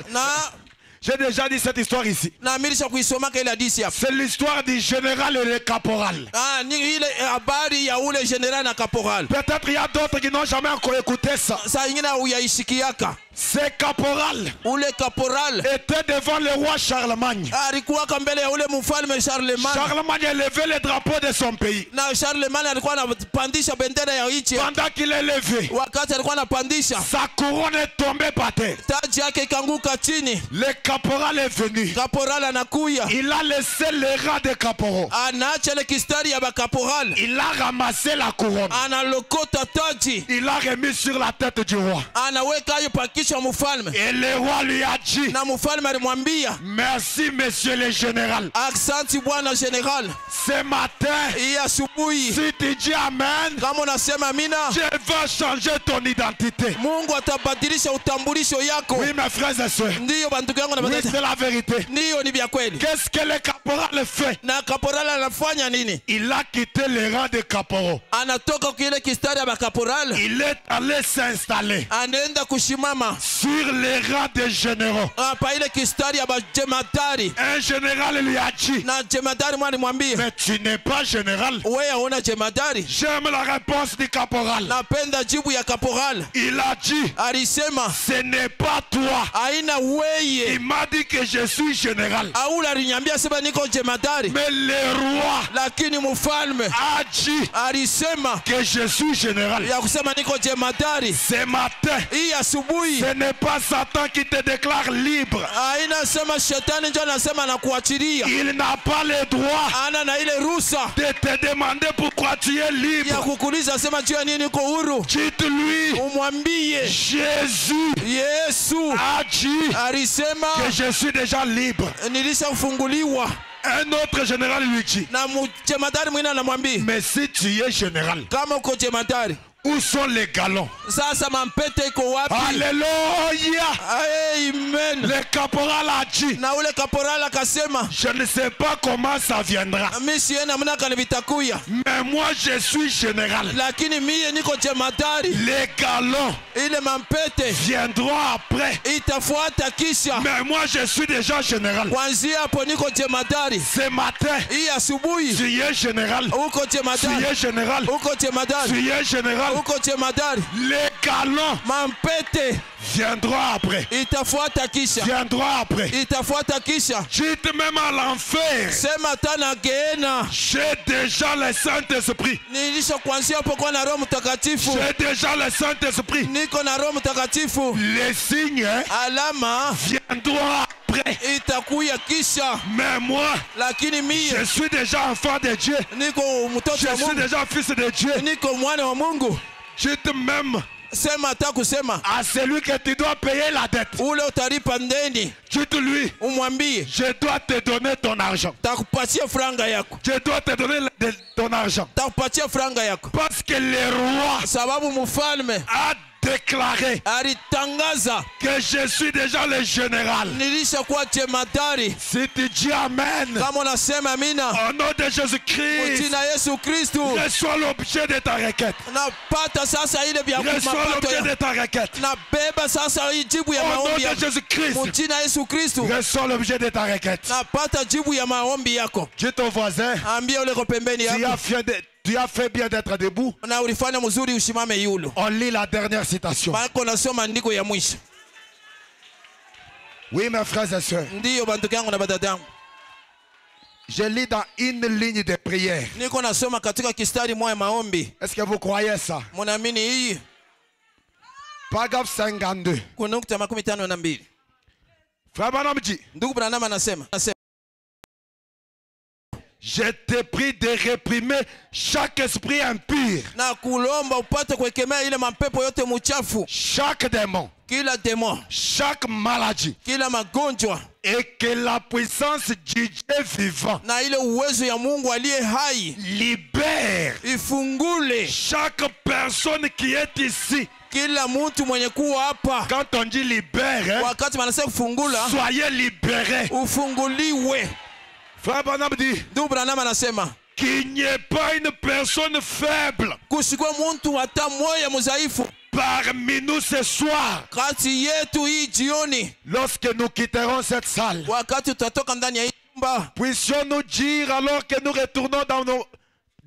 J'ai déjà dit cette histoire ici. na milisha kuisomaka ile hadithi hapa. C'est l'histoire du général et le caporal. Ni ile habari ya ule general na caporal. Peut-être il y a d'autres qui n'ont jamais encore écouté ça. Saa ingine uyaishikiaka. Ce caporal Ule caporal était devant le roi Charlemagne. alikuwa mbele ya ule mfalme Charlemagne. Charlemagne élevait le drapeau de son pays. Na Charlemagne alikuwa anapandisha bendera ya nchi. Pendant qu'il est levé, Wakati alikuwa anapandisha, sa couronne est tombée par terre. taji yake ikaanguka chini. Le caporal est venu. Caporal anakuya. Il a laissé les rangs des caporaux. Anaacha ile kistari ya caporal. Il a ramassé la couronne. Analokota taji. Il a remis sur la tête du roi. Anaweka hiyo pakisha mfalme. Et le roi lui a dit, Na mfalme alimwambia, merci monsieur le général. "Aksanti bwana general. Ce matin, Hii asubuhi si tu dis amen, kama unasema amina, Dieu va changer ton identité. Mungu atabadilisha utambulisho yako." Oui, mes frères et sœurs. Ndiyo bandugu yangu na Oui, badada. c'est la vérité. Ndiyo ni vya kweli. Qu'est-ce que le caporal fait? Na caporal anafanya nini? Il a quitté les rangs des caporaux. Anatoka kwa ile kistari ya caporal. Il est allé s'installer Anaenda kushimama sur les rangs des généraux. hapa ile kistari ya jemadari. Un général lui a dit, Na jemadari mwalimwambia, mais tu n'es pas général. wewe hauna jemadari? J'aime la réponse du caporal. Napenda jibu ya caporal. Il a dit, Alisema ce n'est pas toi. haina weye. Il m'a dit que je suis général. Aula aliniambia sema niko jemadari, Mais le roi lakini mfalme a dit alisema que je suis général. ya kusema niko jemadari. Ce matin, Hii asubuhi Ce n'est pas Satan qui te déclare libre. Inasema shetani ndio anasema na kuachilia. Il n'a pas le droit Ana na ile ruhusa de te demander pourquoi tu es ya libre. kukuuliza sema juu ya nini uko huru. Dites-lui, Umwambie Jésus Yesu a dit alisema que je suis déjà libre. nilishafunguliwa. Un autre général lui dit, Na jemadari mwingine anamwambia mais si tu es général, kama uko jemadari, où sont les galons? sasa mampete iko wapi? Alléluia. Amen. Le caporal a dit, Na ule kaporali akasema je ne sais pas comment ça viendra, mimi sioni namna gani vitakuya, mais moi je suis général. lakini mie niko jemadari. Les galons Ile mampete viendront après, itafuata kisha. mais moi je suis déjà général. Kwanzia hapo niko jemadari. Ce matin, Hii asubuhi tu es général. uko Tu jemadari, es général. uko jemadari, Tu es général. uko jemadari. Les galons Mampete viendront après. itafuata kisha, Viendront après. itafuata kisha. Dites même à l'enfer, Sema tana geena, j'ai déjà le Saint-Esprit. nilisha kwanzia hapo kwa na Roho Mtakatifu. J'ai déjà le Saint-Esprit. Niko na Roho Mtakatifu. Les signes Alama viendront après. itakuya kisha, Mais moi, lakini mie je suis déjà enfant de Dieu. niko mtoto Je wa suis Mungu, déjà fils de Dieu. niko mwana wa Mungu. Dites même Sema hata kusema à celui que tu dois payer la dette. ule utalipa ndeni, Dites-lui, umwambie je dois te donner ton argent. takupatia franga yako, Je dois te donner ton argent. takupatia franga yako, Parce que le roi sababu mfalme a déclaré alitangaza que je suis déjà le général. nilishakuwa jemadari. Si tu dis Amen, Kama unasema amina, au nom de Jésus-Christ, jina Yesu Kristu, reçois l'objet de ta requête. napata sasa ile vya Reçois mapato l'objet ya, de ta requête. nabeba sasa hii jibu ya Au nom maombi de yako. Jésus-Christ, Jina Yesu Kristu, reçois l'objet de ta requête. napata jibu ya maombi yako. Dis ton voisin, Ambia ule ko pembeni yako, tu as fait bien d'être debout. na ulifanya mzuri usimame yulu. On lit la dernière citation. Bako nasoma andiko ya mwisho. Oui, mes frères et sœurs. Ndiyo bantu yangu na badadangu. Je lis dans une ligne de prière. Niko nasoma katika kistari moja maombi. Est-ce que vous croyez ça? Munaamini hii? Paragraphe 52. Kunukta 52. Frère Branham dit, Ndugu Branham anasema, je te prie de réprimer chaque esprit impur, na kulomba upate kuekemea ile mapepo yote muchafu, chaque démon, kila demo, chaque maladie, kila magonjwa, et que la puissance du Dieu vivant na ile uwezo ya Mungu aliye hai libère ifungule chaque personne qui est ici. kila mtu mwenye kuwa hapa. Quand on dit libère, hein, Wakati wanasema kufungula, soyez libérés. ufunguliwe. Frère Branham dit Ndugu Branham anasema qu'il n'y ait pas une personne faible kusikwe mtu hata moya mudhaifu parmi nous ce soir. kati yetu hii jioni, Lorsque nous quitterons cette salle, wakati tutatoka ndani ya hii nyumba, puissions-nous dire alors que nous retournons dans nos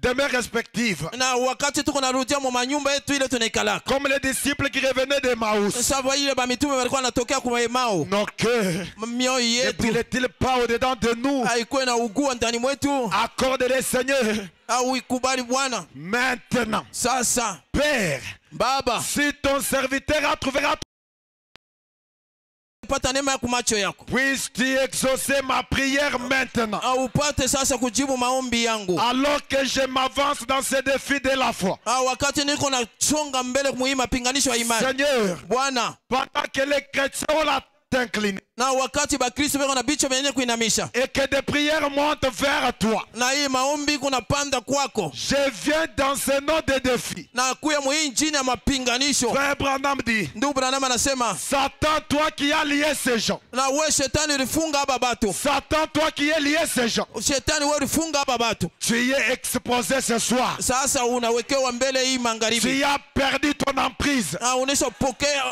demeures respectives, na wakati tuko narudia mu manyumba yetu ile tunaikalaka, comme les disciples qui revenaient d'Emmaüs, sababu ile ba mitume walikuwa wanatokea kwa Emau, nos cœurs mioyo ne yetu brûlent-ils pas au-dedans de nous? haikuwa na ugua ndani mwetu, Accorde-les, Seigneur, au ikubali Bwana. maintenant. Sasa Père, Baba, si ton serviteur a trouvé pata neema ya kumacho yako, puisses-tu exaucer ma prière maintenant, au upate sasa kujibu maombi yangu, alors que je m'avance dans ce défi de la foi. wakati niko na chonga mbele muhimu mapinganisho ya imani. Seigneur, Bwana, pendant que les chrétiens ont la tête inclinée na wakati bakristo beko na bicho benye kuinamisha, et que des prières montent vers toi, na hii maombi kunapanda kwako, je viens dans ce nom de défi. na kuya muhii njini ya mapinganisho. Frère Branham dit, Ndugu Branham anasema, Satan, toi qui as lié ces gens, na we shetani ulifunga haba batu, Satan, toi qui as lié ces gens, shetani we ulifunga haba batu, tu y es exposé ce soir. sasa unawekewa mbele hii magharibi, Tu as perdu ton emprise. na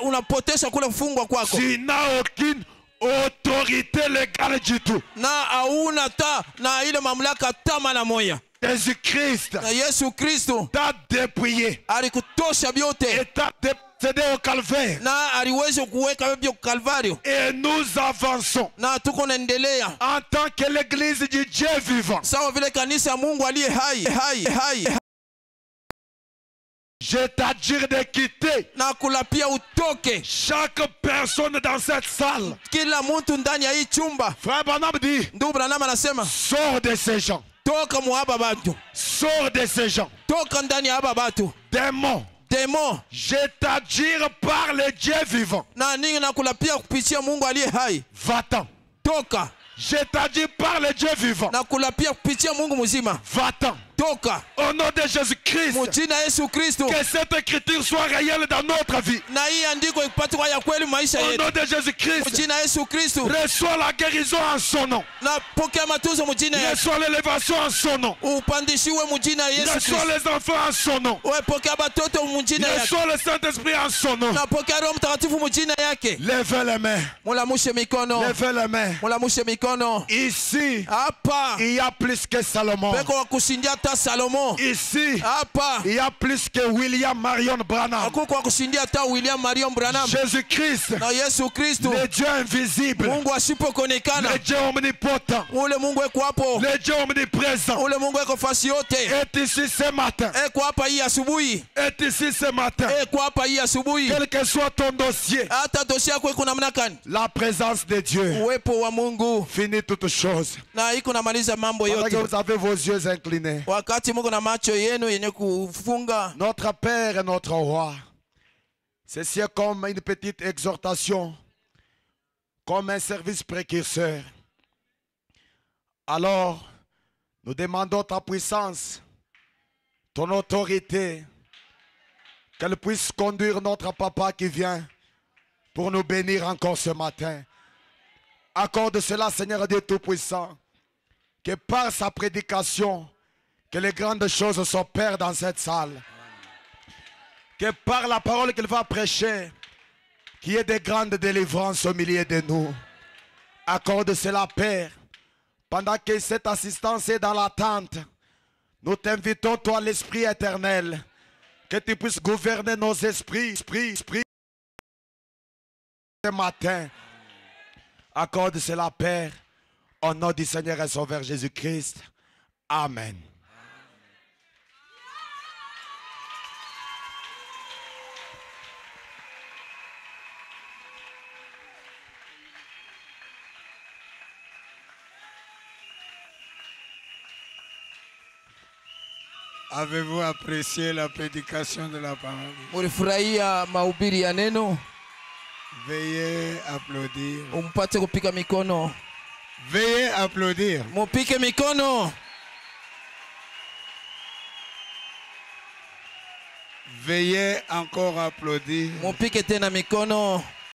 unapotesha kule kufungwa kwako, Tu n'as aucune autorité légale du tout. na hauna ta na ile mamlaka tama na moya. Jésus-Christ Na Yesu Kristo t'a dépouillé alikutosha et vyote, t'a décédé au calvaire. na aliweza kuweka vyo Kalvario, Et nous avançons na tuko naendelea en tant que l'église du Dieu vivant. sawa vile kanisa ya Mungu aliye hai. Je t'adjure de quitter na kulapia utoke. chaque personne dans cette salle. Kila mtu ndani ya hii chumba. Frère Branham dit, Ndugu Branham anasema, sors de ces gens. toka muhaba batu. Sors de ces gens. Toka ndani ya haba batu. Démon, Demo. je t'adjure par le Dieu vivant. Na ningi na kulapia kupitia Mungu aliye hai. Va-t'en. Toka. Je t'adjure par le Dieu vivant. Na kulapia kupitia Mungu mzima. Va-t'en. Toka. Au nom de Jésus-Christ. Mujina Yesu Kristo. Que cette écriture soit réelle dans notre vie. Na hii andiko ipate kwa ya kweli maisha Au yetu. nom de Jésus-Christ. Mujina Yesu Kristo. Reçois la guérison en son nom. Na pokea matunzo mujina Yesu. Reçois l'élévation en son nom. Upandishiwe mujina Yesu Reçois Kristo. les enfants en son nom. Wewe pokea batoto mujina yake. Reçois le Saint-Esprit en son nom. Na pokea Roho Mtakatifu mujina yake. Levez les mains. Mulamushe mikono. Levez les mains. Mulamushe mikono. Ici, Hapa. il y a plus que Salomon. Peko wa kushindia hata Salomo. Ici, Hapa. il y a plus que William Marion Branham. Hakuko wa kushindia hata William Marion Branham. Jésus-Christ, Na Yesu Kristo. le Dieu invisible, Mungu asipokonekana. le Dieu omnipotent, Ule Mungu eko hapo. le Dieu omniprésent, Ule Mungu eko fasi yote. est ici ce matin. Eko hapa hii asubuhi. Est ici ce matin. Eko hapa hii asubuhi. Quel que soit ton dossier, Hata dosi yako iko namna gani? la présence de Dieu Uwepo wa Mungu finit toutes choses. na iko namaliza mambo Pendant que yote. vous avez vos yeux inclinés, Wakati Mungu na macho yenu yenye kufunga. notre Père et notre Roi, ceci est comme une petite exhortation, comme un service précurseur. Alors, nous demandons ta puissance, ton autorité, qu'elle puisse conduire notre papa qui vient pour nous bénir encore ce matin. Accorde cela, Seigneur Dieu Tout-Puissant, que par sa prédication, que les grandes choses s'opèrent dans cette salle. Que par la parole qu'il va prêcher, qu'il y ait des grandes délivrances au milieu de nous. Accorde cela, Père. Pendant que cette assistance est dans l'attente, nous t'invitons, toi, l'Esprit éternel, que tu puisses gouverner nos esprits, esprit, ce matin. Accorde cela, Père, au nom du Seigneur et Sauveur Jésus-Christ. Amen. Avez-vous apprécié la prédication de la parole? Mulifurahia mahubiri ya neno? Veuillez applaudir. Umpate kupika mikono. Veuillez applaudir. Mupike mikono. Veuillez encore applaudir. Mupike tena mikono.